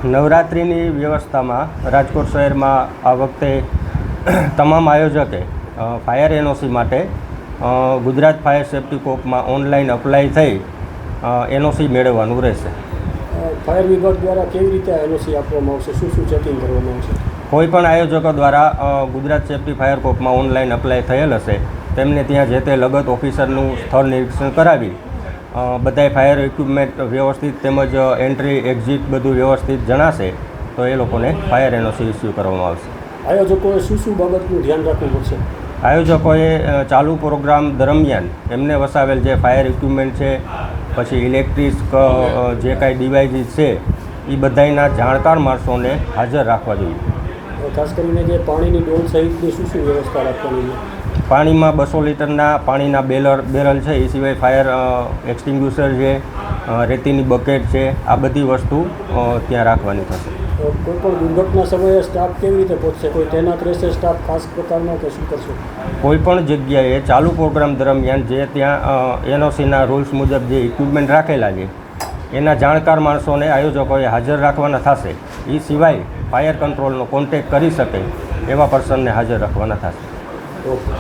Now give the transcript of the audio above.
નવરાત્રિની વ્યવસ્થામાં રાજકોટ શહેરમાં આ વખતે તમામ આયોજકે ફાયર એનઓસી માટે ગુજરાત ફાયર સેફ્ટી કોર્પમાં ઓનલાઈન અપ્લાય થઈ એનઓસી મેળવવાનું રહેશે. ફાયર વિભાગ દ્વારા કેવી રીતે એનઓસી આપવામાં આવશે, શું શું ચેકિંગ કરવામાં આવશે? કોઈપણ આયોજકો દ્વારા ગુજરાત સેફ્ટી ફાયર કોર્પમાં ઓનલાઈન અપ્લાય થયેલ હશે તેમને ત્યાં જે તે લગત ઓફિસરનું સ્થળ નિરીક્ષણ કરાવી બધાય ફાયર ઇક્વિપમેન્ટ વ્યવસ્થિત તેમજ એન્ટ્રી એક્ઝિટ બધું વ્યવસ્થિત જણાશે તો એ લોકોને ફાયર એનઓસી ઇસ્યુ કરવામાં આવશે. આયોજકોએ શું શું બાબતનું ધ્યાન રાખવું પડશે? આયોજકોએ ચાલુ પ્રોગ્રામ દરમિયાન એમને વસાવેલ જે ફાયર ઇક્વિપમેન્ટ છે, પછી ઇલેક્ટ્રિક જે કાંઈ ડિવાઇસીસ છે એ બધાયના જાણકાર માણસોને હાજર રાખવા જોઈએ. ખાસ કરીને જે પાણીની ડોલ સહિતની શું શું વ્યવસ્થા રાખવાની છે? પાણીમાં 200 લીટરના પાણીના બેરલ છે, એ સિવાય ફાયર એક્સટિંગ્યુશર છે, રેતીની બકેટ છે, આ બધી વસ્તુ ત્યાં રાખવાની થશે. કોઈ પણ દુર્ઘટના સમયે સ્ટાફ કેવી રીતે પહોંચશે? કોઈ તૈનાત રહેશે સ્ટાફ ખાસ પ્રકારનો કે શું કરશે? કોઈપણ જગ્યાએ ચાલુ પ્રોગ્રામ દરમિયાન જે ત્યાં એનઓસીના રૂલ્સ મુજબ જે ઇક્વિપમેન્ટ રાખેલા છે એના જાણકાર માણસોને આયોજકોએ હાજર રાખવાના થશે. એ સિવાય ફાયર કંટ્રોલનો કોન્ટેક કરી શકે એવા પર્સનને હાજર રાખવાના થશે. ઓકે.